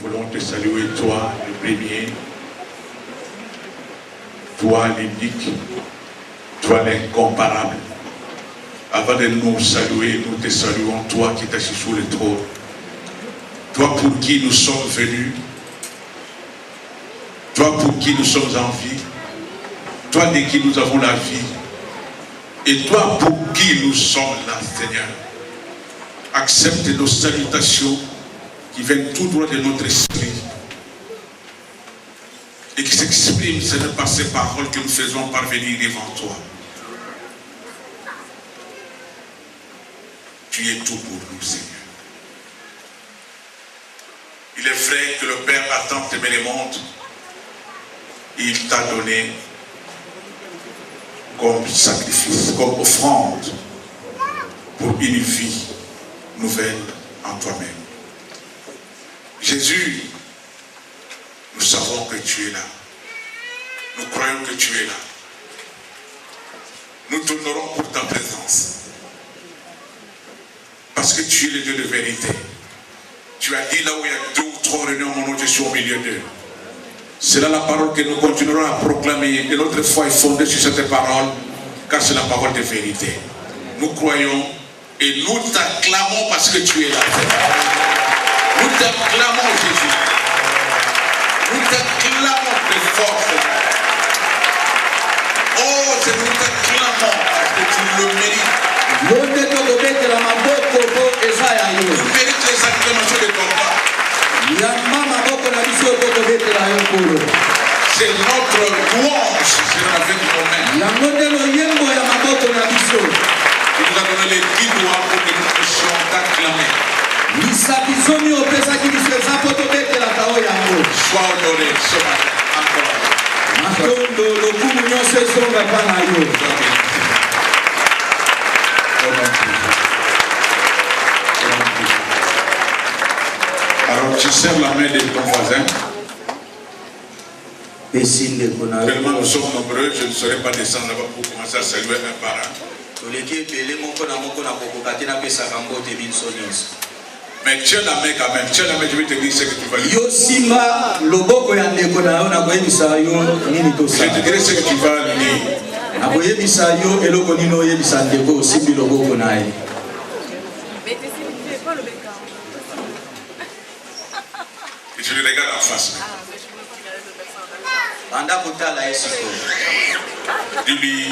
voulons te saluer, toi, le premier, toi, l'unique, toi, l'incomparable. Avant de nous saluer, nous te saluons, toi qui t'assis sur le trône. Toi pour qui nous sommes venus. Toi pour qui nous sommes en vie. Toi de qui nous avons la vie. Et toi pour qui nous sommes là, Seigneur. Accepte nos salutations qui viennent tout droit de notre esprit. Et qui s'expriment, Seigneur, par ces paroles que nous faisons parvenir devant toi. Tu es tout pour nous, Seigneur. Il est vrai que le Père a tant aimé le monde. Il t'a donné comme sacrifice, comme offrande pour une vie nouvelle en toi-même. Jésus, nous savons que tu es là. Nous croyons que tu es là. Nous t'honorons pour ta présence. Parce que tu es le Dieu de vérité. Tu as dit là où il y a 2 ou 3 réunions, mon nom, je suis au milieu d'eux. C'est là la parole que nous continuerons à proclamer. Et notre foi est fondée sur cette parole, car c'est la parole de vérité. Nous croyons et nous t'acclamons parce que tu es là. Nous t'acclamons, Jésus. Nous t'acclamons de force. Oh, c'est nous t'acclamons parce que tu le mérites. Tu mérites les acclamations de ton Père. C'est notre louange, c'est avec nos mains. Tu nous as donné les 10 doigts pour que nous puissions t'acclamer. Sois honoré ce matin Alors tu serres la main de ton voisin. Tellement nous sommes nombreux, je ne saurais pas descendre là-bas pour commencer à saluer un par un. Mais tiens la main quand même, tiens la main, je vais te dire ce que tu vas dire. Je te dirai ce que tu vas dire. Et je le regarde en face. Dis-lui,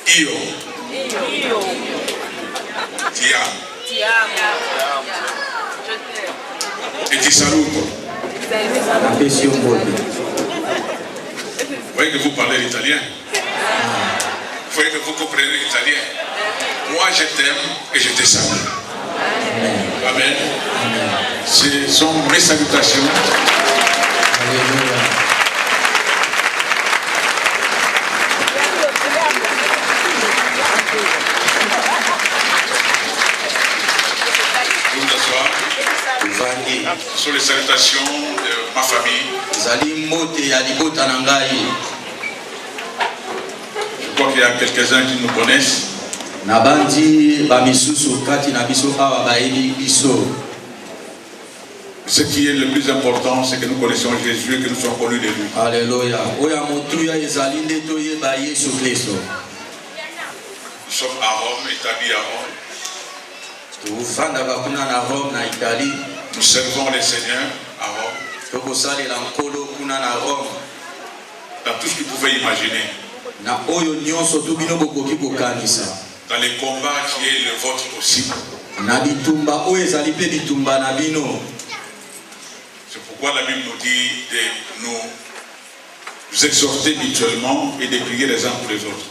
Io. Ti amo. Et ti saluto. Vous voyez que vous parlez l'italien. Vous voyez que vous comprenez l'italien. Moi je t'aime et je te salue. Amen. Ce sont mes salutations. Alléluia. Ce sont les salutations de ma famille. Je crois qu'il y a quelques-uns qui nous connaissent. Ce qui est le plus important, c'est que nous connaissons Jésus et que nous sommes connus de lui. Alléluia. Nous sommes à Rome, établis à Rome. Nous servons les seigneurs à Rome. Dans tout ce que vous pouvez imaginer. Dans les combats qui est le vôtre aussi. C'est pourquoi la Bible nous dit de nous exhorter mutuellement et de prier les uns pour les autres.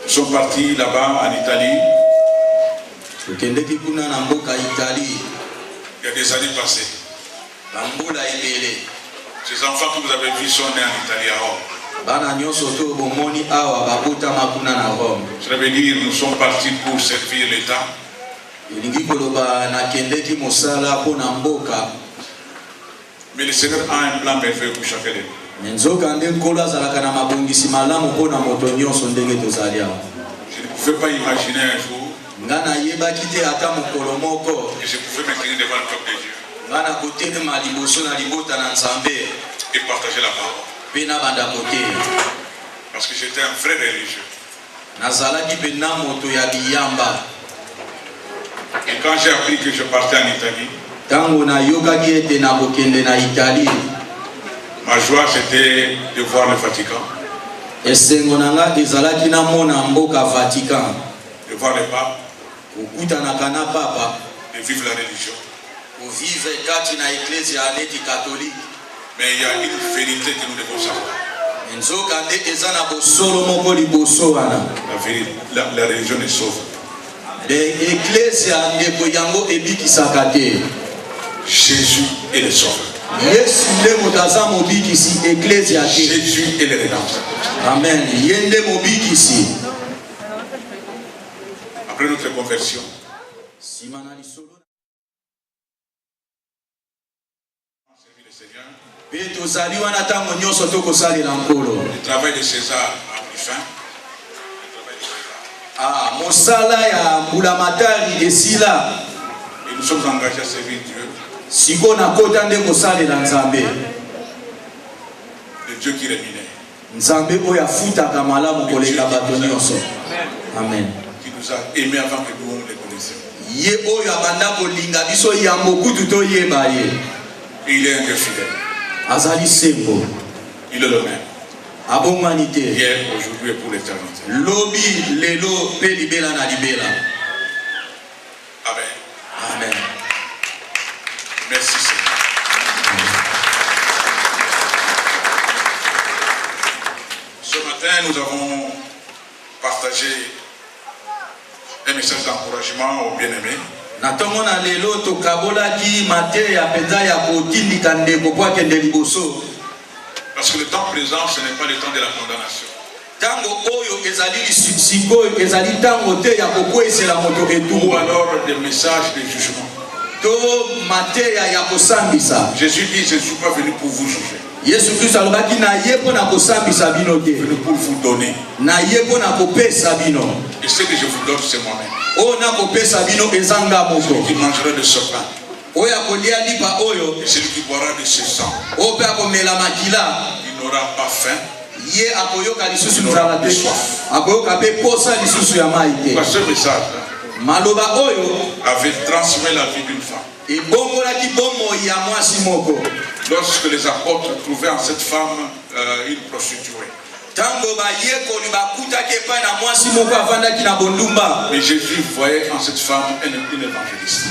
Nous sommes partis là-bas en Italie. Il y a des années passées. Ces enfants que vous avez vus sont nés en Italie à Rome. Ça veut dire que nous sommes partis pour servir l'État. Mais le Seigneur a un plan merveilleux pour chacun de nous. Je ne pouvais pas imaginer un jour que je pouvais m'incliner devant le peuple de Dieu et partager la parole. Parce que j'étais un vrai religieux. Et quand j'ai appris que je partais en Italie, ma joie c'était de voir le Vatican, de voir le pape, de vivre la religion. Mais il y a une vérité que nous devons savoir. La religion est sauve. Jésus est le sauveur. Jésus est le rédempteur. Amen. Après notre conversion, le travail de César a pris fin. Et nous sommes engagés à servir Dieu. Le Dieu qui rémunère. Amen. Qui nous a aimés avant que nous les connaissions. Et il est un Dieu fidèle. Il est le même. Hier, aujourd'hui et pour l'éternité. Amen. Amen. Merci Seigneur. Ce matin, nous avons partagé un message d'encouragement aux bien-aimés. Parce que le temps présent, ce n'est pas le temps de la condamnation. Ou alors des messages de jugement. Jésus dit, je ne suis pas venu pour vous juger. Venu pour vous donner. Et ce que je vous donne, c'est moi-même. Celui qui mangera de ce pain et celui qui boira de ce sang, il n'aura pas faim. Il n'aura pas soif. Parce que ce message avait transmis la vie d'une femme. Lorsque les apôtres trouvaient en cette femme une prostituée. Mais Jésus voyait en cette femme une évangéliste.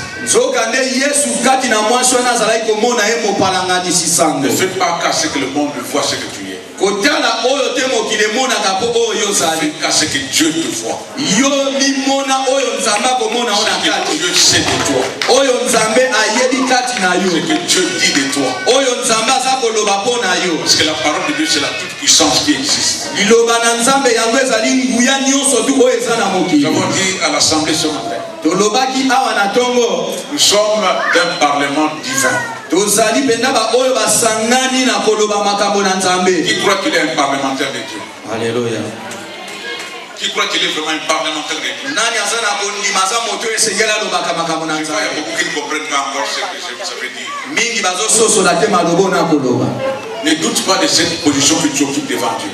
Ne fais pas qu'à ce que le monde voit ce que tu es. Fais qu'à ce que Dieu te voit. Ce que Dieu sait de toi. Ce que Dieu dit de toi. Parce que la parole de Dieu, c'est la toute puissance qui existe. Nous avons dit à l'Assemblée ce matin, nous sommes d'un parlement divin. Qui croit qu'il est un parlementaire de Dieu? Alléluia. Qui croit qu'il est vraiment un parlementaire de Dieu? Il y a beaucoup qui ne comprennent pas encore ce que ça veut dire. Ne doute pas de cette position que tu occupes devant Dieu.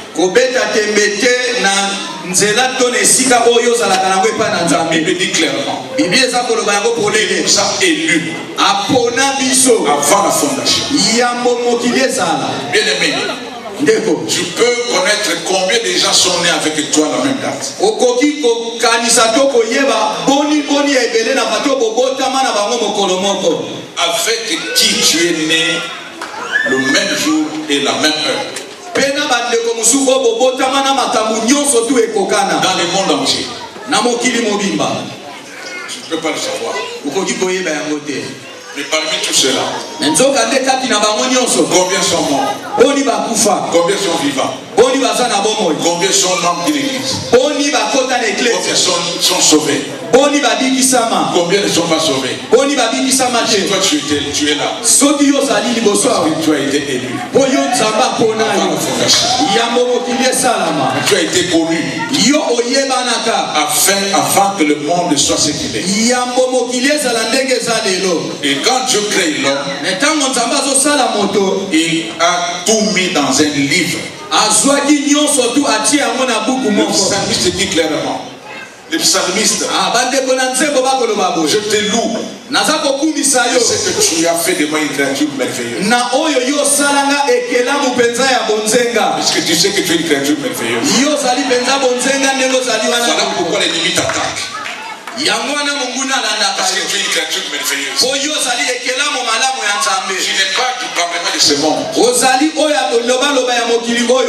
La Bible dit clairement, il nous a élus avant la fondation. Bien aimé, tu peux connaître combien de gens sont nés avec toi à la même date. Avec qui tu es né le même jour et la même heure. Dans le monde entier. Tu ne peux pas le savoir. Mais parmi tout cela, combien sont morts? Combien sont vivants? Combien sont membres de l'église? Combien sont sauvés? Combien ne sont pas sauvés? Si toi tu es là, parce que tu as été élu, tu as été connu afin que le monde soit ce qu'il est. Et quand Dieu crée l'homme, il a tout mis dans un livre. Le psalmiste dit clairement, le psalmiste, je te loue. Je sais que tu as fait de moi une créature merveilleuse. Est-ce que tu sais que tu es une créature merveilleuse? Voilà pourquoi l'ennemi t'attaque. Parce que tu es une créature merveilleuse. Tu n'es pas du parlement de ce monde.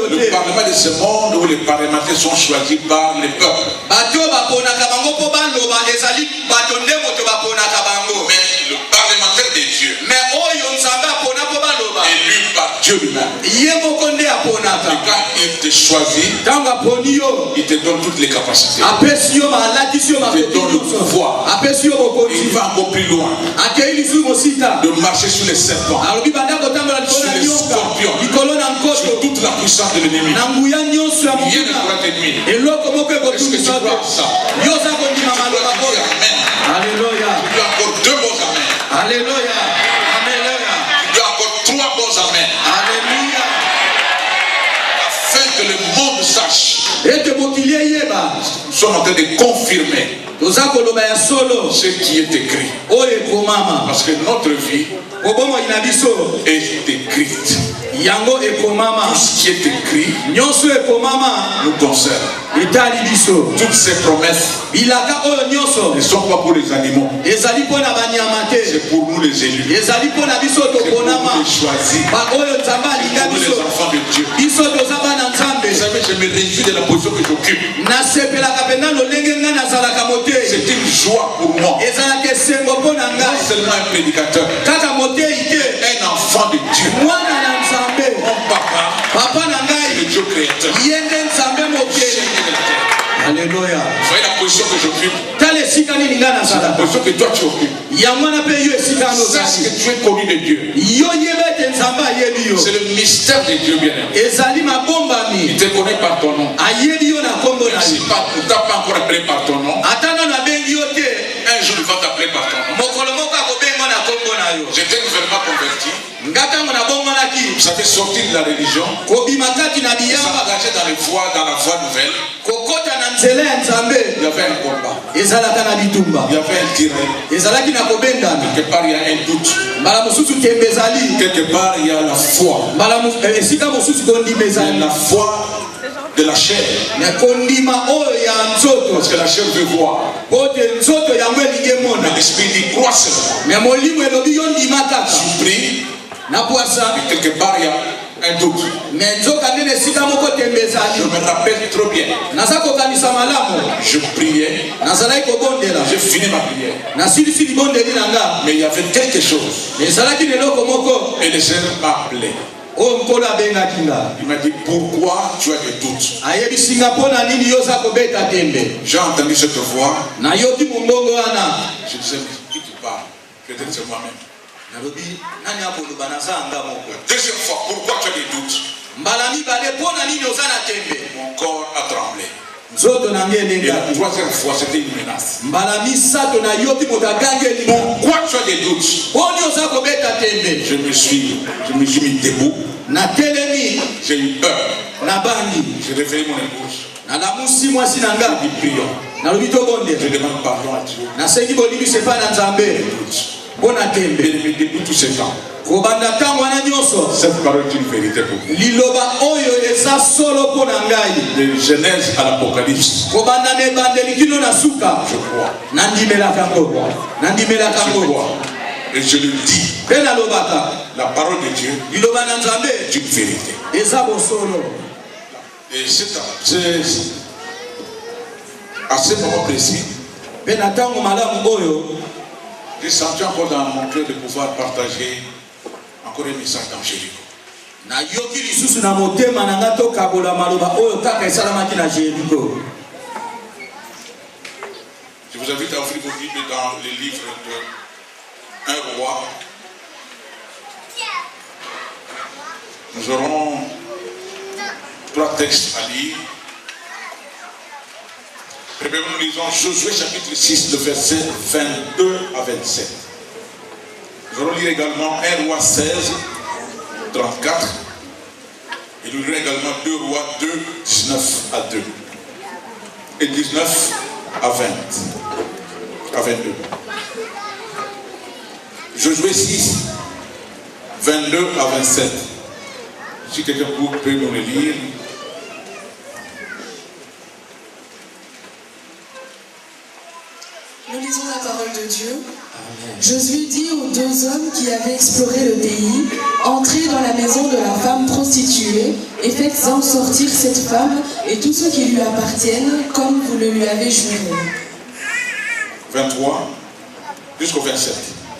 Le parlement de ce monde où les parlementaires sont choisis par les peuples. Mais le parlementaire de Dieu, élu par Dieu lui-même, et quand il te choisit, il te donne toutes les capacités. Il te donne le pouvoir. Il va encore plus loin de marcher sur les serpents, sur les scorpions, sur toute la puissance de l'ennemi. Rien ne pourra te nuire. Est-ce que tu crois ça? Tu dois dire Amen. Alléluia. Tu dois encore 2 bons Amen. Alléluia. Alléluia. Tu dois encore 3 bons Amen. Alléluia. Afin que le monde sache. Nous sommes en train de confirmer ce qui est écrit. Parce que notre vie est écrite. Tout ce qui est écrit nous concerne. Toutes ces promesses ne sont pas pour les animaux. C'est pour nous les élus. C'est pour nous les choisis. C'est pour nous les enfants de Dieu. Vous savez, je me réjouis de la position que j'occupe. C'est une joie pour moi. Non seulement un prédicateur, un enfant de Dieu. Mon papa, c'est le Dieu créateur. Alléluia. Vous voyez la position que j'occupe? C'est la position que toi tu occupes. Sache que tu es connu de Dieu. C'est le mystère de Dieu bien-aimé. Il te connaît par ton nom. Même si tu ne t'as pas encore appelé par ton nom, un jour il va t'appeler par ton nom. J'étais nouvellement converti. Vous savez, sortir de la religion, s'engager dans la voie nouvelle. Il y avait un combat. Il y avait un tiré. Quelque part il y a un doute. Quelque part il y a la foi. La foi de la chair. Parce que la chair veut voir. Mais l'esprit dit crois seulement. Je prie. Et quelque part il y a un doute. Je me rappelle trop bien. Je priais. J'ai fini ma prière. Mais il y avait quelque chose. Et le Seigneur m'a appelé. Il m'a dit pourquoi tu as des doutes. J'ai entendu cette voix. Je disais qui tu parles? Peut-être c'est moi-même. Deuxième fois, pourquoi tu as des doutes? Mon corps a tremblé. Et la troisième fois, c'était une menace. Pourquoi tu as des doutes? Je me suis mis debout. J'ai eu peur. J'ai réveillé mon épouse. J'ai dit prions. Je demande pardon à Dieu. Depuis tout ce temps, cette parole est une vérité pour vous. De Genèse à l'Apocalypse, je crois. Et je le dis, la parole de Dieu est une vérité. Et à ce moment précis, j'ai senti encore dans mon cœur de pouvoir partager encore un message dans Jéricho. Na yoki lisusu na motema na ngato kabola maloba oyo kaka esalamaki na Jéricho. Je vous invite à ouvrir vos Bibles dans le livre de 1 roi. Nous aurons 3 textes à lire. Premièrement, nous lisons Josué chapitre 6, le verset 22 à 27. Nous allons lire également 1 roi 16, 34. Et nous lirons également 2 rois 2, 19 à 2. Et 19 à 20. À 22. Josué 6, 22 à 27. Si quelqu'un peut nous le lire. Nous lisons la parole de Dieu. Josué dit aux 2 hommes qui avaient exploré le pays, entrez dans la maison de la femme prostituée et faites-en sortir cette femme et tous ceux qui lui appartiennent comme vous le lui avez juré. 23 jusqu'au 27.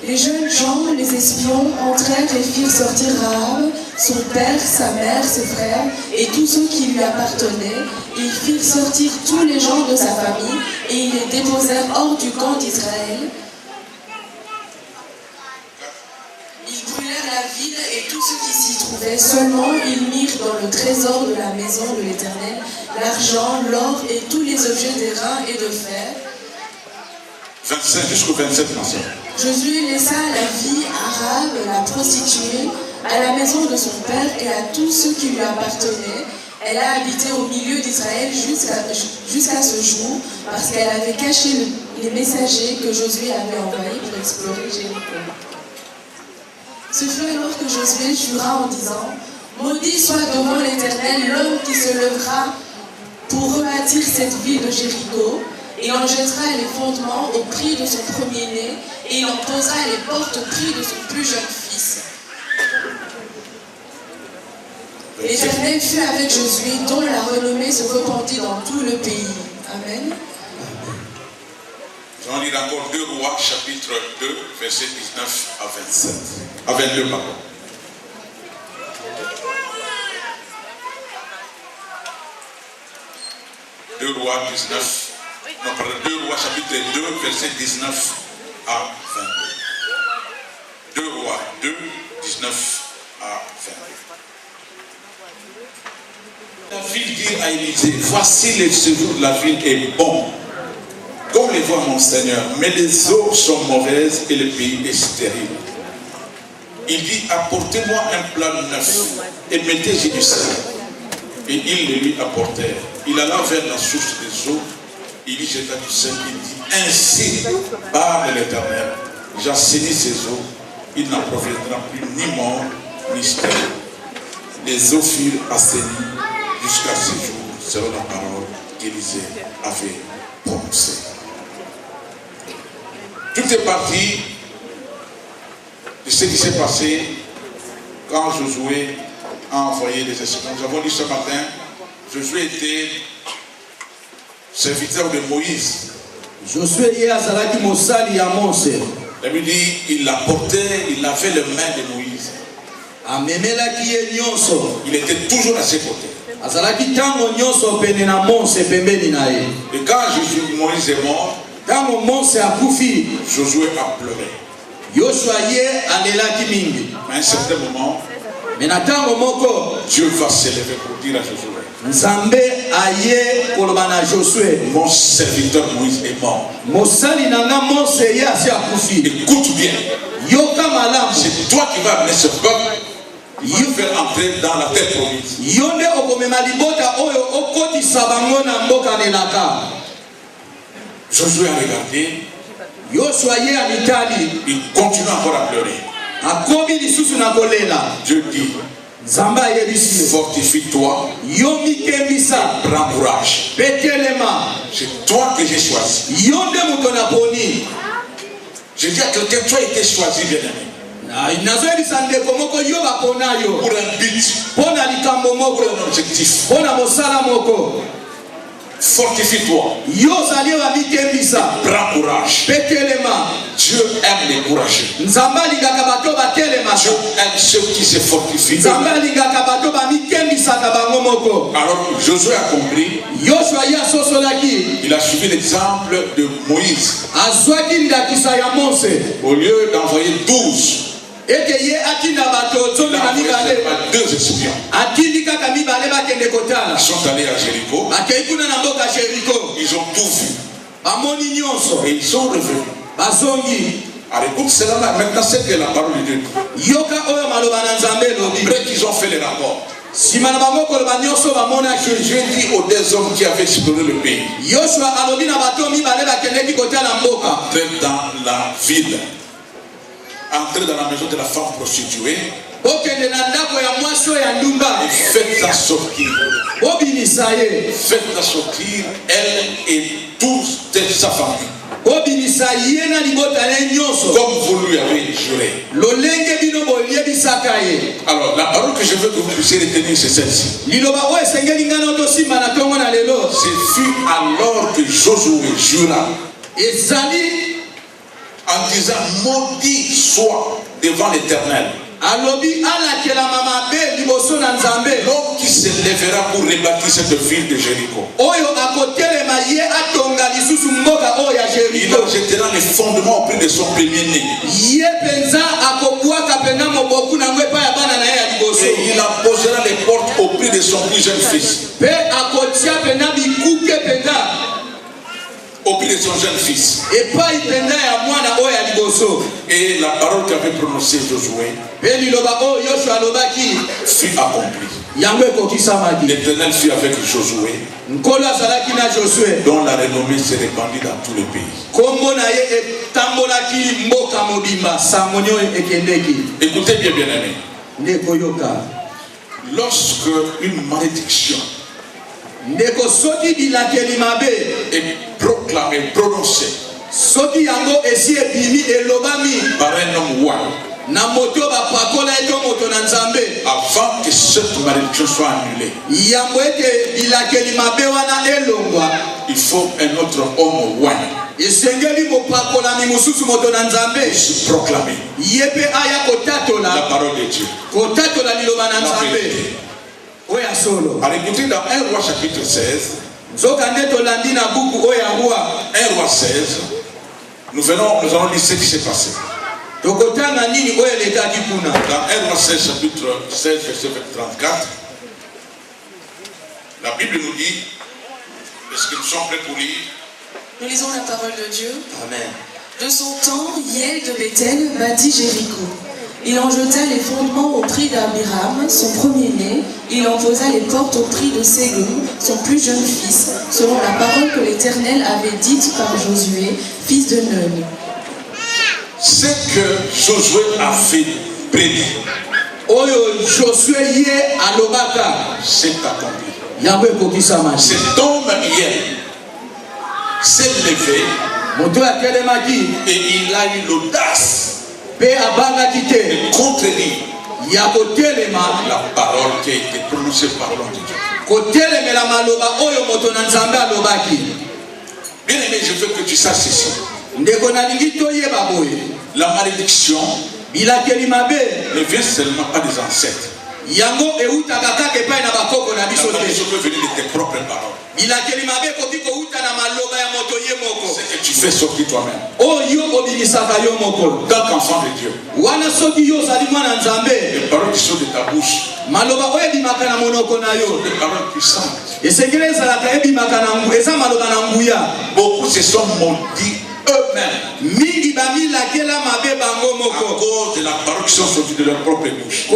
Les jeunes gens, les espions, entrèrent et firent sortir Rahab, son père, sa mère, ses frères et tous ceux qui lui appartenaient. Ils firent sortir tous les gens de sa famille et ils les déposèrent hors du camp d'Israël. Ils brûlèrent la ville et tous ceux qui s'y trouvaient. Seulement, ils mirent dans le trésor de la maison de l'Éternel l'argent, l'or et tous les objets d'airain et de fer. 25 jusqu'au 27, mention. Josué laissa la vie à Rahab, la prostituée, à la maison de son père et à tous ceux qui lui appartenaient. Elle a habité au milieu d'Israël jusqu'à ce jour parce qu'elle avait caché les messagers que Josué avait envoyés pour explorer Jéricho. Ce fut alors que Josué jura en disant « Maudit soit devant l'Éternel l'homme qui se lèvera pour rebâtir cette ville de Jéricho. Il en jettera les fondements au prix de son premier-né et il en posera les portes au prix de son plus jeune fils. » L'Éternel fut avec Josué, dont la renommée se répandit dans tout le pays. Amen. Je vais lire encore 2 rois, chapitre 2, verset 19 à 27. À 22, pardon. Deux rois 19. Non, pardon, 2 rois, chapitre 2, verset 19 à 22. 2 rois 2, 19 à 22. La ville dit à Élisée, voici le séjour de la ville est bon, comme le voit mon Seigneur, mais les eaux sont mauvaises et le pays est stérile. Il dit, apportez-moi un plat neuf et mettez-y du sel. Et ils le lui apportèrent. Il alla vers la source des eaux, il y jeta du sel, il dit, ainsi parle l'Éternel, j'assainis ces eaux, il n'en proviendra plus ni mort ni stérile. Les eaux furent assainies jusqu'à ce jour, selon la parole qu'Élisée avait prononcée. Tout est parti de ce qui s'est passé quand Josué a envoyé les espions. Nous avons dit ce matin, Josué était serviteur de Moïse. Josué y azalaki mosali ya Mose. La Bible dit, il l'apportait, il avait les mains de Moïse. Amemelaki ye nyonso. Il était toujours à ses côtés. Azalaki tango nyonso pene na Mose pembeni na ye. Et quand Moïse est mort, Tango Mose akufi, Josué a pleuré. Yoshua ye alelaki mingi. Mais à un certain moment, Mais na tango moko Dieu va s'élever pour dire à Josué, Nzambe aye koloba na Josué. mon serviteur Moïse est mort. Mosali nanga Mose ye asi akufi. Écoute bien, Yoka malamu. c'est toi qui vas amener ce peuple, il va faire entrer dans la terre promise. Yonde okomema libota oyo okotisa bango na mboka nelaka. Josué a regardé, Yoshua ye amitali. il continue encore à pleurer. Akomi lisusu na kolela. Dieu dit, Nzamba yebisi. fortifie-toi, Yomi kembisa. prends courage. Betelema. C'est toi que j'ai choisi. Yonde muto na poni. Je dis à quelqu'un, tu as été choisi, bien-aimé, nazoyebisa ndeko moko yo bapona yo pour un but, mpona likambo pour moko un objectif. mpona mosala moko. fortifie-toi. Prends courage. Dieu aime les courageux. Dieu aime ceux qui se fortifient. Alors Josué a compris. Il a suivi l'exemple de Moïse. Au lieu d'envoyer 12, il a envoyé 2 espions. Ils sont allés à Jéricho. Ils ont tout vu. Et ils sont revenus. Alors écoute cela maintenant, c'est que la parole de Dieu. Après qu'ils ont fait les rapports, Dieu dit aux 2 hommes qui avaient exploré le pays, entrez dans la ville, entrez dans la maison de la femme prostituée et faites-la sortir. Faites-la sortir, elle et toute sa famille. Comme vous lui avez juré. Alors, la parole que je veux que vous puissiez retenir, c'est celle-ci. Ce fut alors que Josué jura en disant: maudit soit devant l'Éternel l'homme qui se lèvera pour rebâtir cette ville de Jéricho. Il en jettera les fondements au prix de son premier-né. Et il en posera les portes au prix de son plus jeune fils. Au prix de son jeune fils. Et la parole qu'avait prononcée Josué fut accomplie. L'Éternel fut avec Josué, dont la renommée s'est répandue dans tout le pays. Écoutez bien, bien-aimés. Lorsque une malédiction est proclamée, prononcée par un homme roi, avant que cette malédiction soit annulée, il faut un autre homme roi proclamer la parole de Dieu. Alors écoutez dans 1 Roi chapitre 16. 1 Roi 16, nous allons lire ce qui s'est passé. Dans 1 Roi 16 chapitre 16 verset 34, la Bible nous dit, est-ce que nous sommes prêts pour lire? Nous lisons la parole de Dieu. Amen. De son temps, Hiel de Bethel bâtit Jéricho. Il en jeta les fondements au prix d'Abiram, son premier-né. Il en posa les portes au prix de Ségum, son plus jeune fils, selon la parole que l'Éternel avait dite par Josué, fils de Nun. Ce que Josué a fait prédit, c'est accompli. Cet homme Hiel s'est levé et il a eu l'audace de contredire la parole qui a été prononcée par l'homme de Dieu. Bien aimé, je veux que tu saches ceci. La malédiction ne vient seulement pas des ancêtres. La malédiction peut venir de tes propres paroles. Ce que tu fais sortir toi-même. Tant qu'enfant de Dieu, les paroles qui sortent de ta bouche sont des paroles puissantes. Beaucoup se sont maudits eux-mêmes à cause de la parole qui sont sorties de leur propre bouche.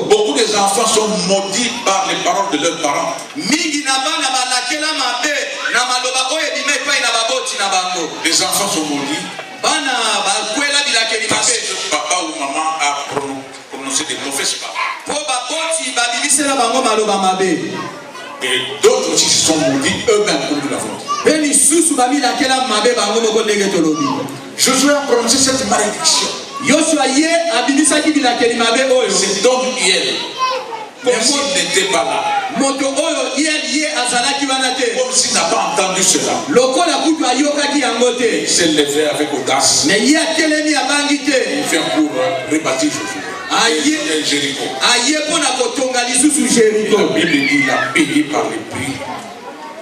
Beaucoup des enfants sont maudits par les paroles de leurs parents. Les enfants sont maudits parce que papa ou maman a prononcé des mauvaises paroles. Et d'autres aussi se sont maudits eux-mêmes, comme nous l'avons dit. Josué a prononcé cette malédiction. Cet homme Hiel, comme s'il n'était pas là, azalaki wana te. Comme s'il n'a pas entendu cela. Lokola kutu ayokaki yango te. Il s'est levé avec audace. Mais ye atelemi abangi te. Il vient pour rebâtir Jéricho. Aye pona kotonga lisusu Jéricho. La Bible dit il a payé par le prix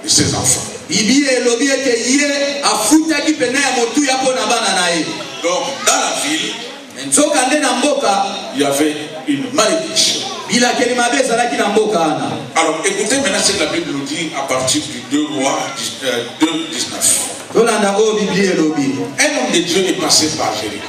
de ses enfants. Bibi elobi ete ye afutaki pena ya motuya pona bana na ye. Donc dans la ville, nzoka nde na mboka il y avait une malédiction. bilakeli mabe ezalaki na mboka wana. Alors écoutez maintenant ce que la Bible nous dit à partir du 2 Rois 2:19. tolanda oyo biblia elobi. Un homme de Dieu est passé par Jéricho.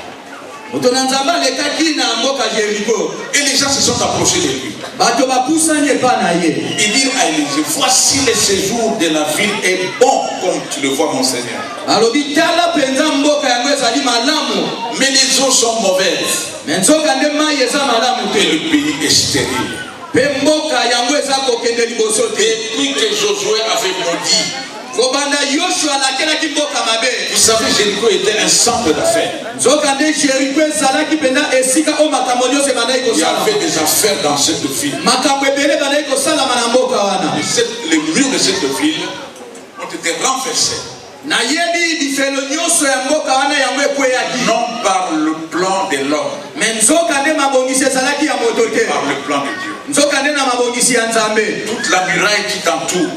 moto na nzambe alekaki na mboka Jéricho. Et les gens se sont approchés de lui. bato bapusani epa na ye. Ils dirent à Élisée, voici le séjour de la ville est bon comme tu le vois mon Seigneur. alobi tala penza mboka yango ezali malamu. Mais les eaux sont mauvaises. me nzoka nde mai eza malamu Et te. le pays est stérile. mpe mboka yango eza kokende liboso te. Depuis que Josué avait maudit, kobanda yoshua alakelaki mboka mabe. vous savez, Jéricho était un centre d'affaires. nzoka nde Jéricho ezalaki mpenza esika oyo makambo nyonso ebandaki Il y kosalama. avait des affaires dans cette ville. makambo ebele ebandaki kosalama na mboka wana. Les murs de cette ville ont été renversés. nayebi bifelo nyonso ya mboka wana yango ekweyaki. Non par le plan de l'homme, me nzoka nde mabongisi ezalaki ya moto te. par le plan de Dieu. nzoka nde na mabongisi ya nzambe. Toute la muraille qui t'entoure,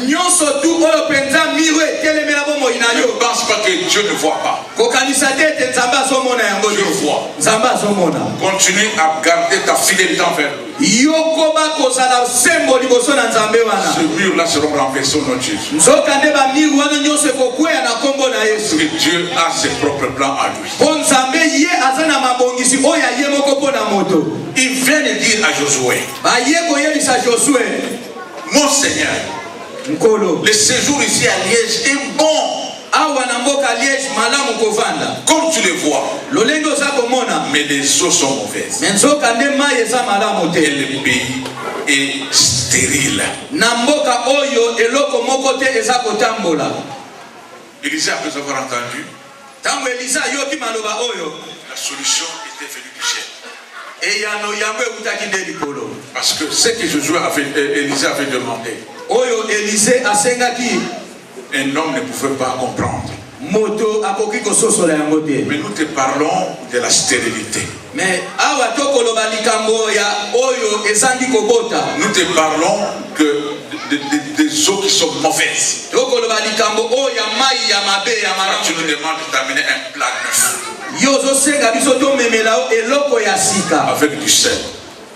nyonso tu oyo mpenza miro etelemela bomoi na ne yo. pense pas que Dieu ne voit pas. kokanisa te ete nzambe azomona yango Dieu te. voit. nzambe azomona. Continue à garder ta fidélité envers lui. yokoba kozala sembo liboso na nzambe wana. Ces murs-là seront renversés au nom de Jésus. nzoka nde bamiru wana nyonso ekokweya na nkombo na Parce yesu. que Dieu a ses propres plans à lui. mpo nzambe ye aza na mabongisi oyo aye moko mpo na moto. Il vient de dire à Josué, baye koyebisa josue. mon Seigneur, nkolo le séjour ici à Liège est bon. awa na mboka liege malamu kovanda. Comme tu le vois, lolenge oza komona. mais les eaux sont mauvaises. me nzoka nde mai eza malamu Et te. le pays est stérile. na mboka oyo eloko moko te eza kotambola. Élisée, après avoir entendu, ntango elisa ayoki maloba oyo. la solution était venue du ciel. eyano yango ekutaki nde likolo. Parce que ce que Élisée avait demandé, oyo elize asengaki. un homme ne pouvait pas comprendre. moto akoki kososola yango te. Mais nous te parlons de la stérilité. me awa tokoloba likambo ya oyo ezangi kobota. Nous te parlons des eaux qui sont mauvaises. tokoloba likambo oyo ya mai ya mabe ya Tu nous malamu. demandes d'amener un plat neuf yo ozosenga biso tomemela o eloko ya sika. avec du sel.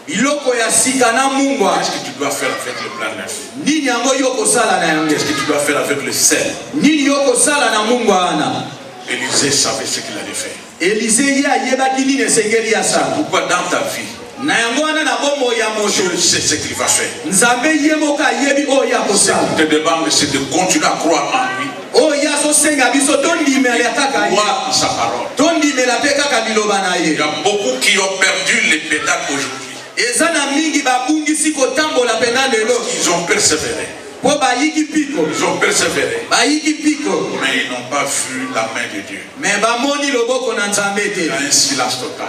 biloko ya sika na mungwa. Qu'est-ce que tu dois faire avec le plat neuf? nini yango yo kosala na yango. Qu'est-ce que tu dois faire avec le sel? nini yo kosala na mungwa wana. Élisée savait ce qu'il allait faire. elize ye ayebaki nini esengeli asala. Pourquoi dans ta vie, na yango wana na bomoi ya moto. Dieu sait ce qu'il va faire. nzambe ye moko ayebi oyo ya kosala. Je te demande, c'est de continuer à croire en lui, oyo azosenga biso tondimela kaka ye. croire en sa parole. tondimela mpe kaka biloba na ye. Il y a beaucoup qui ont perdu les pédales aujourd'hui. eza na mingi babungisi kotambola pena lelo. Ils ont persévéré. mpo bayiki piko. Ils ont persévéré. bayiki piko. Mais ils n'ont pas vu la main de Dieu. me bamoni loboko na nzambe Il y te. a un silence total.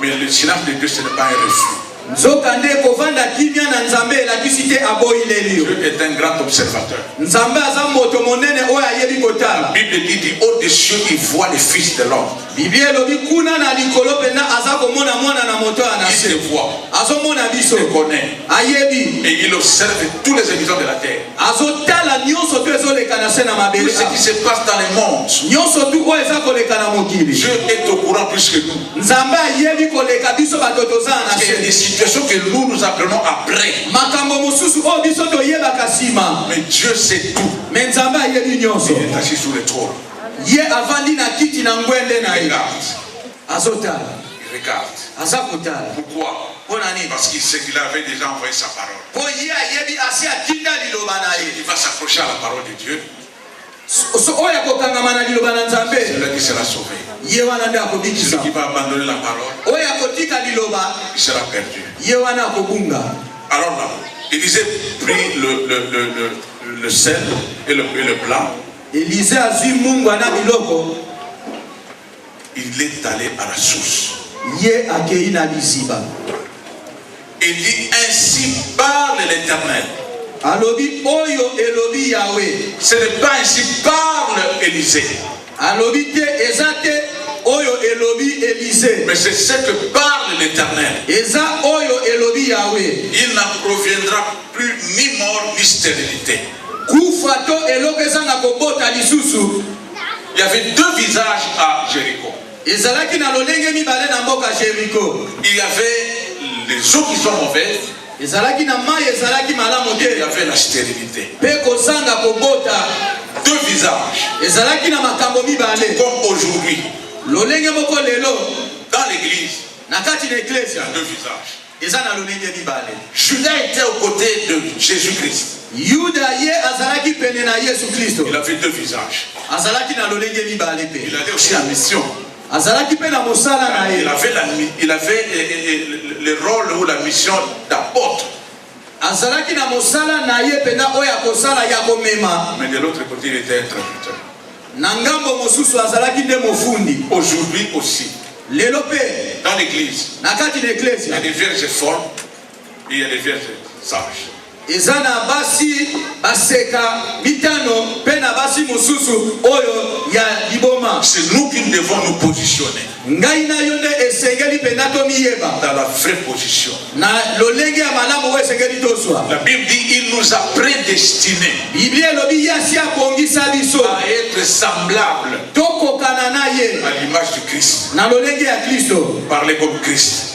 Mais le silence de Dieu, ce n'est pas un refus. nzoka nde kovanda kimia na nzambe elakisi te aboyileli yo. Dieu est un grand observateur. nzambe aza moto monene oyo ayebi La kotala. Bible dit du haut des cieux, il voit le Fils de l'homme. biblia elobi kuna na likolo mpenza aza komona mwana na moto ya na Il se. te voit, azomona biso. il te connaît. ayebi. Et il observe tous les habitants de la terre. azotala nyonso to ezoleka na se na Tout mabele. ce qui se passe dans le monde, nyonso tu oyo eza koleka na mokili. Dieu est au courant plus que nous. nzambe ayebi koleka biso bato toza na Parce qu'il y a des se. situations que nous apprenons après. makambo mosusu oyo biso toyebaka nsima. Mais Dieu sait tout. me nzambe ayebi nyonso. Il est assis sur le trône. ye avandi na kiti na ngwende Il na ye. regarde. azotala. Il regarde. aza kotala. Pourquoi? mpo na nini. Parce qu'il sait qu'il avait déjà envoyé sa parole. mpo ye ayebi asi atinda liloba na Il ye. va s'accrocher à la parole de Dieu. so oyo akokangama na liloba na nzambe. Celui qui sera sauvé. ye wana nde akobikisa. Celui qui va abandonner la parole, oyo akotika liloba. il sera perdu. ye wana akobunga. Alors là, Élisée prit le sel et le plat. elize azwi mungwa na biloko. Il est allé à la source. ye akei na liziba. Il dit ainsi parle l'Éternel. Alobi oyo elobi Yahweh. Ce n'est pas ainsi parle Élisée. Alobi te ezate oyo elobi Élisée. Mais c'est ce que parle l'Éternel. Eza oyo elobi Yahweh. Il n'en proviendra plus ni mort ni stérilité. Kufato elokeza na kobota lisusu. Il y avait deux visages à Jéricho. Ezalaki na lolenge mibale na mboka Jéricho. Il y avait les eaux qui sont mauvaises. Ezalaki na mai ezalaki malamu te. Il y avait la stérilité. Pe kozanga kobota. Deux visages. Ezalaki na makambo mibale. Comme aujourd'hui. Lolenge moko lelo. Dans l'église. Na kati na Il y eklesi. a deux visages. Ezana lolenge mibale. Judas était aux côtés de Jésus-Christ. Yuda ye azalaki pene na Yesu Kristo. Il avait deux visages. Azalaki na lolenge mibale pe. Il avait aussi la mission. Azalaki pe na mosala na ye. Il avait le rôle ou la mission d'apôtre. Azalaki na mosala na ye pena oya kosala ya komema. Mais de l'autre côté, il était un traducteur. Na ngambo mosusu azalaki nde mofundi. Aujourd'hui aussi. Lelo pe Dans l'église. na kati na eklesi. Il y a des vierges folles et il y a des vierges sages. Ezana basi baseka mitano pena basi mosusu oyo ya liboma. C'est nous qui devons nous positionner Ngai na yonde esengeli pena to miyeba. dans la vraie position. Na lolenge ya malamu we esengeli toswa. La Bible dit il nous a prédestinés Biblia lobi yasi abongisa biso. à être semblables Tokokana na ye à l'image de Christ. na lolenge ya Kristo. Parler comme Christ.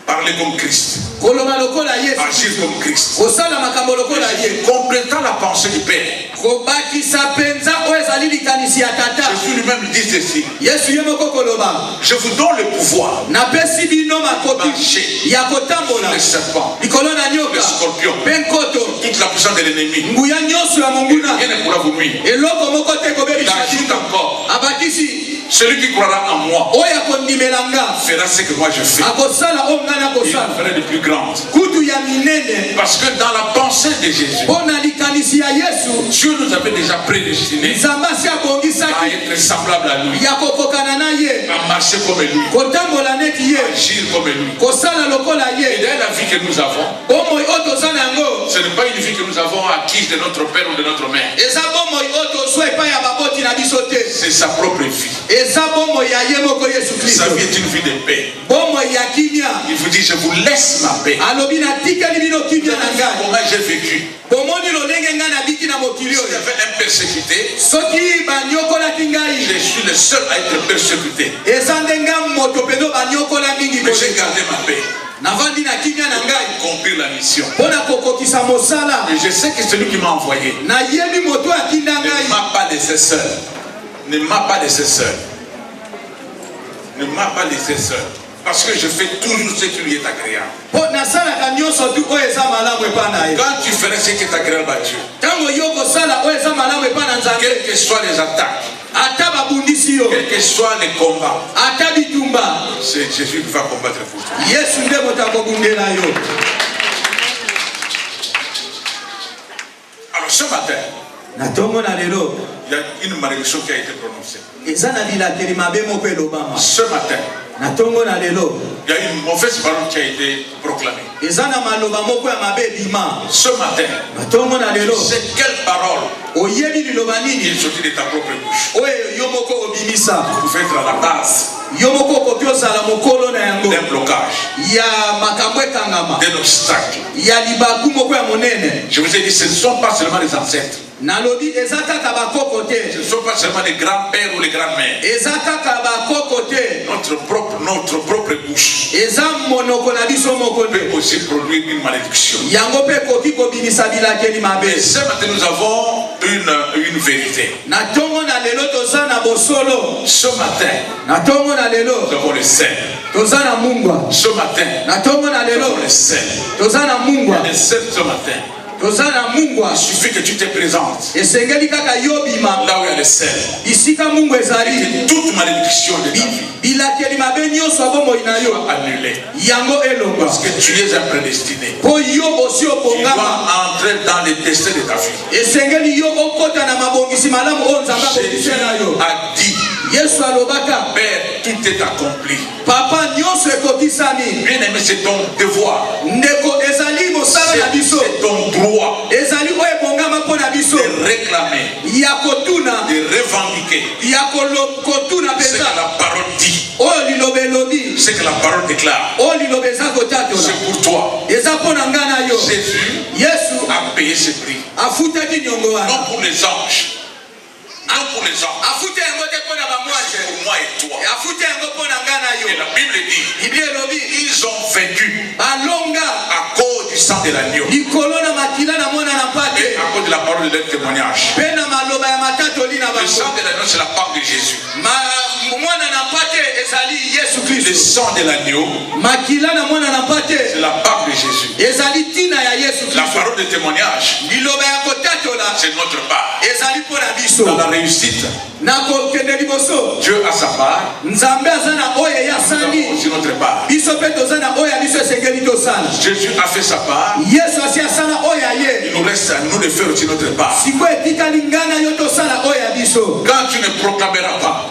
Parler comme Christ. Koloba lokola Yesu. Agir comme Christ. Kosala makambo lokola ye. Complétant la pensée du Père. Kobakisa penza oyo ezali likanisi ya tata. Jésus lui-même dit ceci. Yesu ye moko koloba. Je vous donne le pouvoir. Napesi bino makoki Marcher. ya kotambola. Les serpents. Likolo na nyoka. Les scorpions. Penkoto. Toute la puissance de l'ennemi. Nguya nyonso ya monguna. Rien ne pourra vous nuire. Eloko moko te Il kobebisa ajoute bino. encore. Abakisi. Celui qui croira en moi Oyo akondimelanga. fera ce que moi je fais. Akosala oyo nga Il nakosala. fera de plus grandes. Kutu ya minene. Parce que dans la pensée de Jésus, Pona likanisi ya Yesu. Dieu nous avait déjà prédestinés Nzambe asi à abongisaki être semblables à lui, ya kokokana na ye. à marcher comme lui, Kotambola neti ye. à agir comme lui. Kosala lokola Et ye. dans la vie que nous avons, Bomoi oyo toza na yango. ce n'est pas une vie que nous avons acquise de notre père ou de notre mère. Eza bomoi oyo tozwa epai ya baboti na biso te. C'est sa propre vie. Eza bomoi ya ye moko Yesu Sa Kristo. vie est une vie de paix. Bomoi ya kimia. Il vous dit, je vous laisse ma paix. Alobi natikeli bino kimia na ngai. Comment j'ai vécu? Bomoni lolenge ngai nabiki na mokili Il y oyo. avait un persécuté. Soki banyokolaki Je ngai. suis le seul à être persécuté. Eza nde nga moto peno banyokola mingi Mais j'ai koleka. gardé ma paix. Navandi na kimia na J'ai ngai. accompli la mission. Mpona kokokisa mosala. Et je sais que celui qui m'a envoyé Nayebi moto atinda ne ngai. m'a pas laissé seul. Ne m'a pas laissé seul. Ne m'a pas laissé seul. Parce que je fais toujours ce qui lui est agréable. Po nasalaka nyonso tu oyo eza malamu epa na ye. Quand tu ferais ce qui est agréable à Dieu, Ntango yo kosala oyo eza malamu epa na Nzambe. quelles que soient les attaques, Ata babundisi yo. quels que soient les combats, Ata bitumba. c'est Jésus qui va combattre pour toi. Yesu nde moto akobundela yo. Alors ce matin, Na ntongo na lelo il y a une malédiction qui a été prononcée. eza na bilakeli mabe moko elobama. Ce matin, Na ntongo na lelo il y a une mauvaise parole qui a été proclamée. eza na maloba moko ya mabe ebima. Ce matin, Na ntongo na lelo c'est quelle parole oyebi liloba qui nini est sortie de ta propre bouche? oyo yo moko obimisa. Vous pouvez être à la base Yo moko okoki ozala mokolo na yango d'un blocage, ya makambo ekangama d'un obstacle. ya libaku moko ya monene. Je vous ai dit, ce ne sont pas seulement les ancêtres, Nalobi eza kaka bakoko ce te. ne sont pas seulement les grands-pères ou les grands-mères. Eza kaka bakoko te. Notre propre bouche Eza monoko na biso moko peut te. aussi produire une malédiction. Yango pe koki kobimisa bilakeli mabe. Et ce matin, nous avons une vérité. Na ntongo na lelo toza na bosolo. Ce matin, Na ntongo na lelo nous avons le sel. toza na mungwa. Ce matin, Na ntongo na nous lelo avons le sel. toza na mungwa. Le sel ce matin. Toza na mungwa. Il suffit que tu te présentes Esengeli kaka yo bima. là où il y a le sel. Isika mungwa ezali. Et toute malédiction de ta vie Bilakeli mabe nyonso abomoi na yo. soit annulée. Yango elongwa. Parce que tu es un prédestiné. Po yo osi Tu opongama. dois entrer dans les destins de ta vie. Esengeli yo okota na mabongisi malamu oyo Nzambe Jésus abongisela yo. a dit, Yesu alobaka. Père, tout est accompli. Papa nyonso ekokisami. Bien-aimé, c'est ton devoir. Ndeko ezali mosala na biso. C'est ton droit. demander. Ce que la parole dit. Ce que la parole déclare. C'est pour toi. Jésus a payé ce prix. Non pour les anges. Non pour les anges. C'est pour moi et toi. Et la Bible dit, ils ont vaincu à cause du sang de l'agneau et à cause de la parole de leur témoignage. Le sang de l'agneau, c'est la part de Jésus. Le sang de l'agneau, c'est la part de Jésus. La parole de témoignage, c'est notre part. Dans la réussite, Dieu a sa part. Nous avons aussi notre part. Jésus a fait sa part. Il nous reste à nous de faire aussi notre part. Quand tu ne proclameras pas,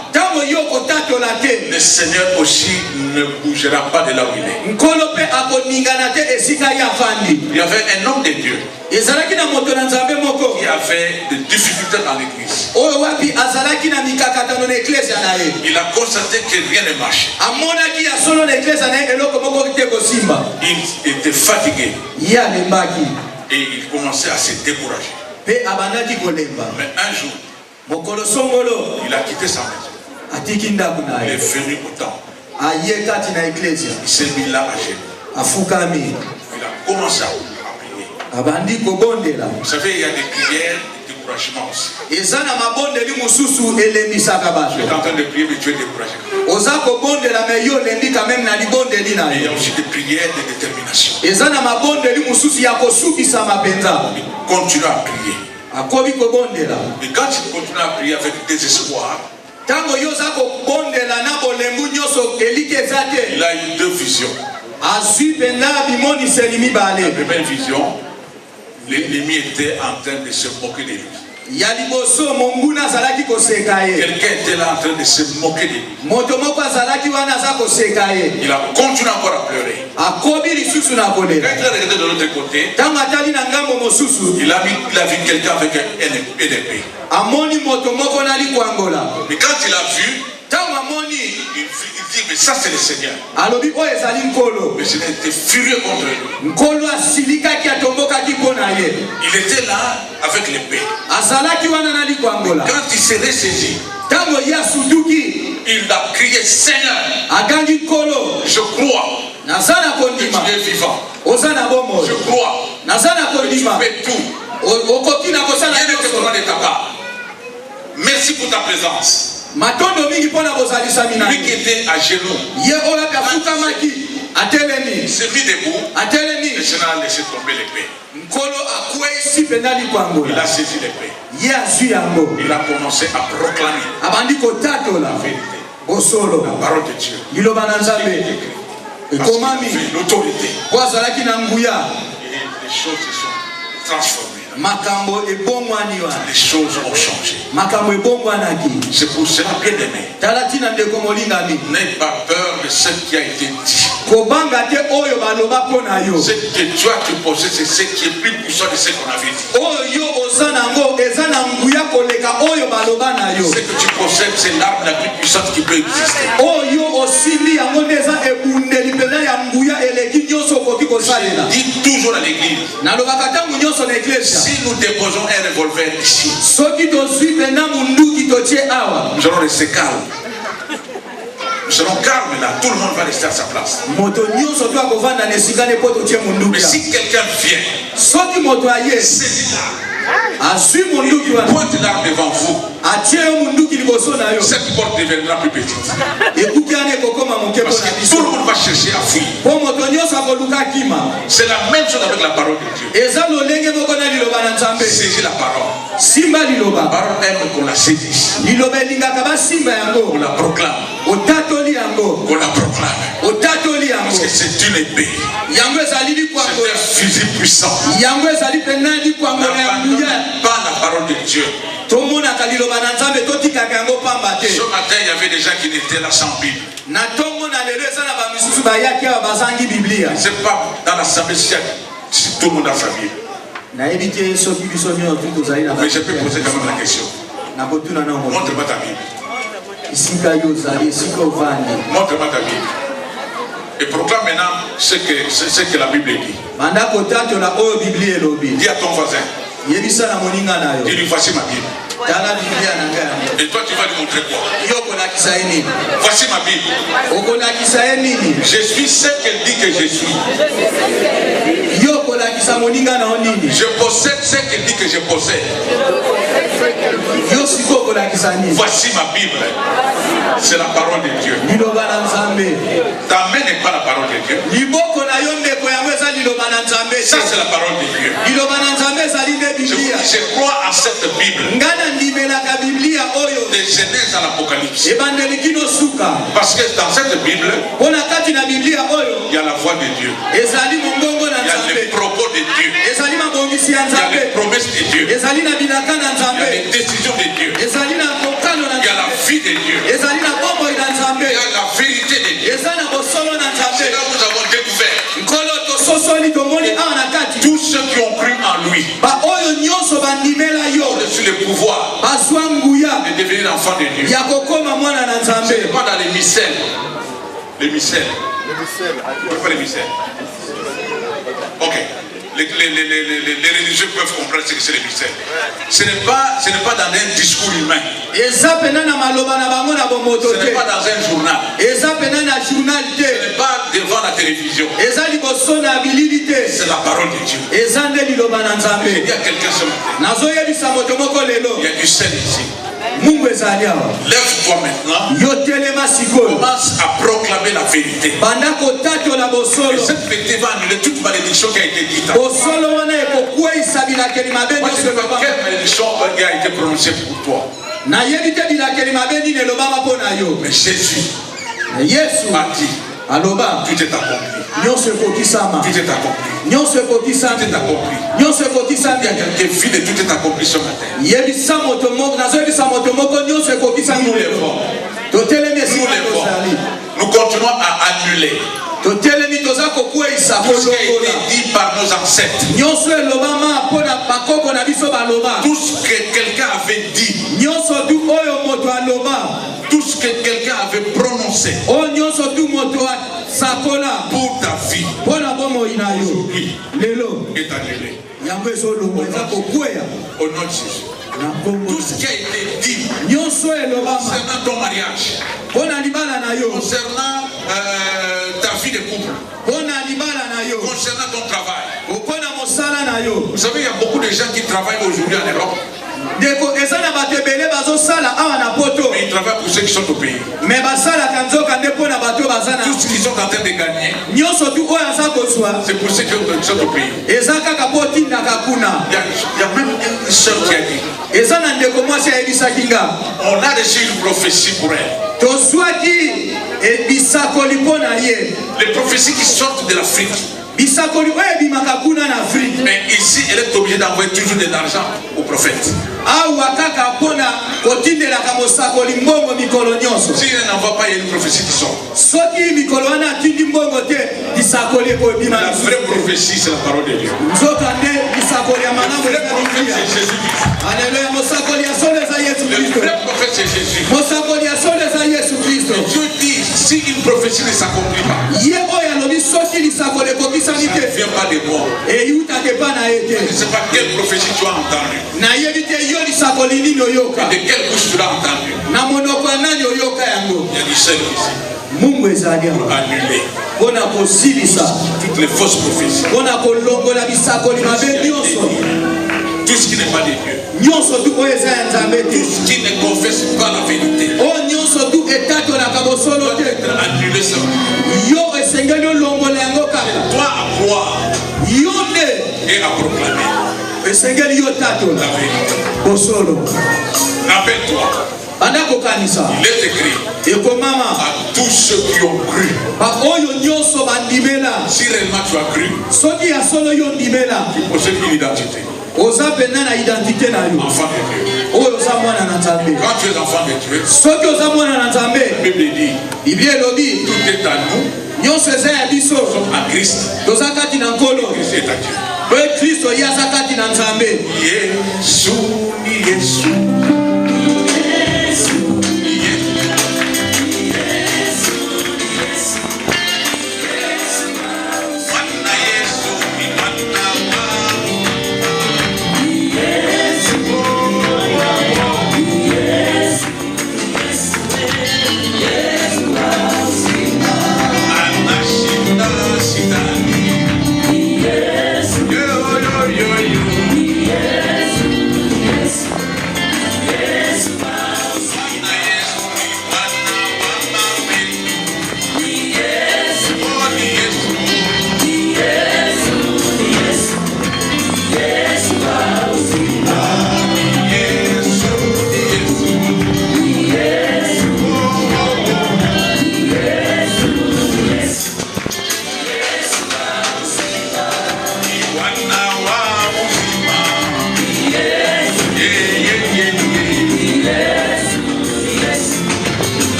le Seigneur aussi ne bougera pas de là où il est. Il y avait un homme de Dieu qui avait des difficultés dans l'église. Il a constaté que rien ne marchait. Il était fatigué et il commençait à se décourager. Mais un jour, il a quitté sa maison. Il est venu au temple. Il s'est mis là à genoux. Il a commencé à prier. Vous savez, il y a des prières de découragement aussi. Tu es en train de prier, mais tu es découragé. Et il y a aussi des prières de détermination. Continue à prier. Mais quand tu continues à prier avec désespoir, il a eu deux visions. La première vision, l'ennemi était en train de se moquer de lui. Quelqu'un était là en train de se moquer de lui. Il a continué encore à pleurer. Quand il a regardé de l'autre côté, il a vu quelqu'un avec une épée. Mais quand il a vu, il dit, mais ça c'est le Seigneur. Mais il était furieux contre lui. Il était là avec l'épée. Quand il s'est ressaisi, il a crié, Seigneur, je crois que tu es vivant. Je crois que tu fais tout. Rien ne te demande de ta part. Merci pour ta présence. Lui qui était à genoux, il s'est mis debout et je n'ai laissé tomber l'épée. Il a saisi l'épée. Il a commencé à proclamer la vérité, la parole de Dieu. Parce qu'il avait l'autorité. Et les choses se sont transformées. Les choses ont changé. C'est pour cela, bien aimé, n'aie pas peur de ce qui a été dit. Ce que toi tu possèdes, c'est ce qui est plus puissant de ce qu'on avait dit. Ce que tu possèdes, c'est l'arme la plus puissante qui peut exister. Dis toujours à l'église, si nous déposons un revolver ici, nous allons rester calmes. Nous serons calmes là, tout le monde va rester à sa place. Mais si quelqu'un vient, saisis l'arme, pointe l'arme devant vous, cette porte deviendra plus petite. Parce que tout le monde va chercher à fuir. C'est la même chose avec la parole de Dieu. Saisis la parole. La parole aime qu'on la saisisse. On la proclame. On la proclame. Parce que c'est une épée. C'est un fusil puissant. Pas la parole de Dieu. Ce matin, il y avait des gens qui étaient là sans Bible. C'est pas dans l'assemblée si tout le monde a sa Bible. Mais je peux poser quand même la question. Montre-moi ta Bible. Montre-moi ta Bible. Et proclame maintenant ce que la Bible dit. Dis à ton voisin. Dis-lui, voici ma Bible. Et toi tu vas lui montrer quoi? Voici ma Bible. Je suis ce qu'elle dit que je suis. Je possède ce qu'elle dit que je possède. Voici ma Bible. C'est la parole de Dieu. Ta main n'est pas la parole de Dieu. Ça c'est la parole de Dieu. Je crois à cette Bible. De Genèse à l'Apocalypse. Parce que dans cette Bible, il y a la voix de Dieu. Il y a les propos de Dieu. Il y a les promesses de Dieu. Il y a les décisions de Dieu. Il y a la vie de Dieu. Il y a la vérité de Dieu. C'est là où nous avons découvert tous ceux qui ont cru en lui ont reçu le pouvoir de devenir enfant de Dieu. Ce n'est pas dans les missels. Les missels. Pourquoi les missels? Ok. Les religieux peuvent comprendre ce que c'est les mystères. Ce n'est pas dans un discours humain. Ce n'est pas dans un journal. Ce n'est pas devant la télévision. C'est la parole de Dieu. Je dis à quelqu'un ce matin, il y a du sel ici. Lève-toi maintenant. Commence à proclamer la vérité. Et cette vérité va annuler toute malédiction qui a été dite. Moi, je ne sais pas quelle malédiction a été prononcée pour toi. Mais Jésus a dit, tout est accompli. Tout est accompli. Tout est accompli. Il y a quelqu'un qui vit de tout est accompli ce matin. Nous lèvons. Nous continuons à annuler tout ce qui a été dit par nos ancêtres. Tout ce que quelqu'un avait dit. Tout ce que quelqu'un avait prononcé pour ta vie aujourd'hui est annulé. Au nom de Jésus. Tout ce qui a été dit concernant ton mariage, concernant ta vie de couple, concernant ton travail. Vous savez, il y a beaucoup de gens qui travaillent aujourd'hui en Europe. Mais ils travaillent pour ceux qui sont au pays. Tout ce qu'ils sont en train de gagner, c'est pour ceux qui sont au pays. Il y a même une soeur qui a dit, on a reçu une prophétie pour elle. Les prophéties qui sortent de l'Afrique. Mais ici, elle est obligée d'envoyer toujours de l'argent au prophète. Si elle n'envoie pas, il y a une prophétie qui sort. La vraie prophétie, c'est la parole de Dieu. La vraie prophétie, c'est Jésus-Christ. Le vrai prophète, c'est Jésus. Dieu dit, si une prophétie ne s'accomplit pas, ça ne vient pas de moi. Je ne sais pas quelle prophétie tu as entendue. Et de quelle bouche tu l'as entendue. Il y a du sel ici. Pour annuler toutes les fausses prophéties. Tout ce qui n'est pas de Dieu. Tout ce qui ne confesse pas la vérité doit être annulé seulement. Toi à croire et à proclamer la vérité. Rappelle-toi, il est écrit à tous ceux qui ont cru. Si réellement tu as cru, tu possèdes une identité. Enfant de Dieu. Quand tu es enfant de Dieu, la Bible dit, tout est à nous. Nous sommes à Christ. Christ est à Dieu. Yesu, Yesu.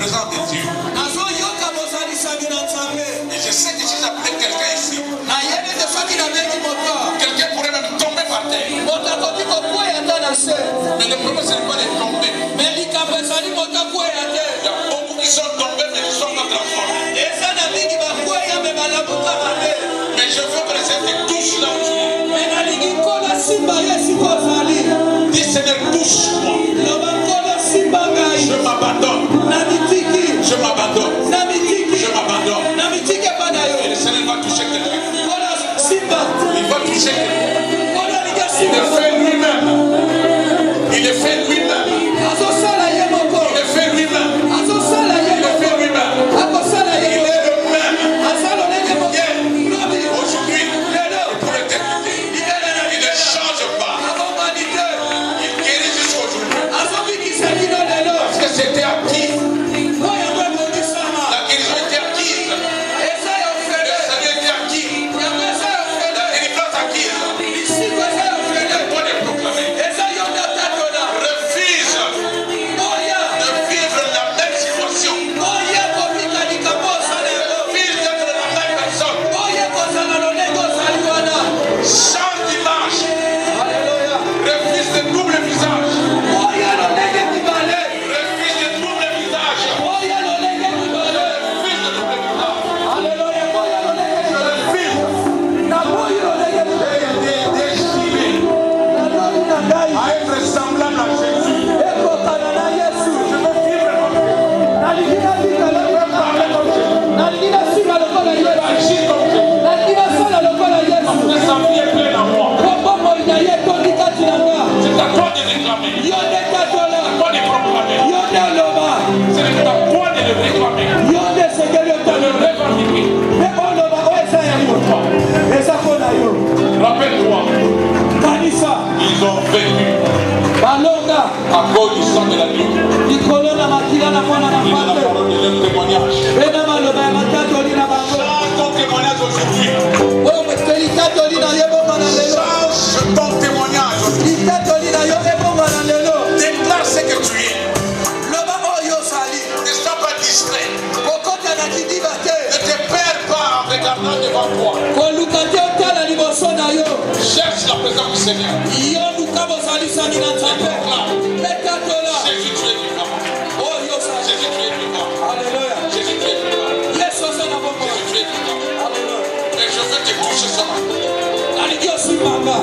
présence de Dieu. Et je sais que si j'appelais quelqu'un ici, quelqu'un pourrait même tomber par terre. Mais le problème, ce n'est pas de tomber. Il y a beaucoup qui sont tombés, mais qui sont pas transformés. Mais je veux que le Seigneur touche là où tu es. Dis Seigneur, touche-moi. Je m'abandonne. Je m'abandonne. Je m'abandonne. Et le Seigneur va toucher quelqu'un. Il va toucher quelqu'un. Il le fait lui-même. Il le fait lui-même. Il le fait lui-même. Il le fait lui-même. Il est le même. Hier, aujourd'hui, pour l'éternité. Il ne change pas. Il guérit jusqu'aujourd'hui. Parce que c'était acquis. La guérison était acquise. Le Seigneur était acquis. La délivrance acquise. Il n'est pas de proclamer. Refuse de vivre la même situation. Refuse d'être la même personne. Change d'image. Refuse de double visage. Refuse de double visage. À être semblable à Jésus. Je veux vivre comme Jésus. Je veux parler comme Jésus. Je veux agir comme Jésus. Parce que sa vie est pleine en moi. C'est à toi de réclamer. C'est à toi de proclamer. C'est à toi de le réclamer. De le revendiquer. Rappelle-toi, ils ont vécu à cause du sang de la Bible. Ils ont la parole de leur témoignage. Change ton témoignage aujourd'hui. Change ton témoignage aujourd'hui. Déclare ce que tu es. Ne sois pas distrait. Ne te perds pas en regardant devant toi. Cherche la présence du Seigneur. Jésus, tu es vivant. Jésus, tu es vivant. Jésus, tu es vivant. Jésus, tu es vivant. Et je veux te toucher ce matin.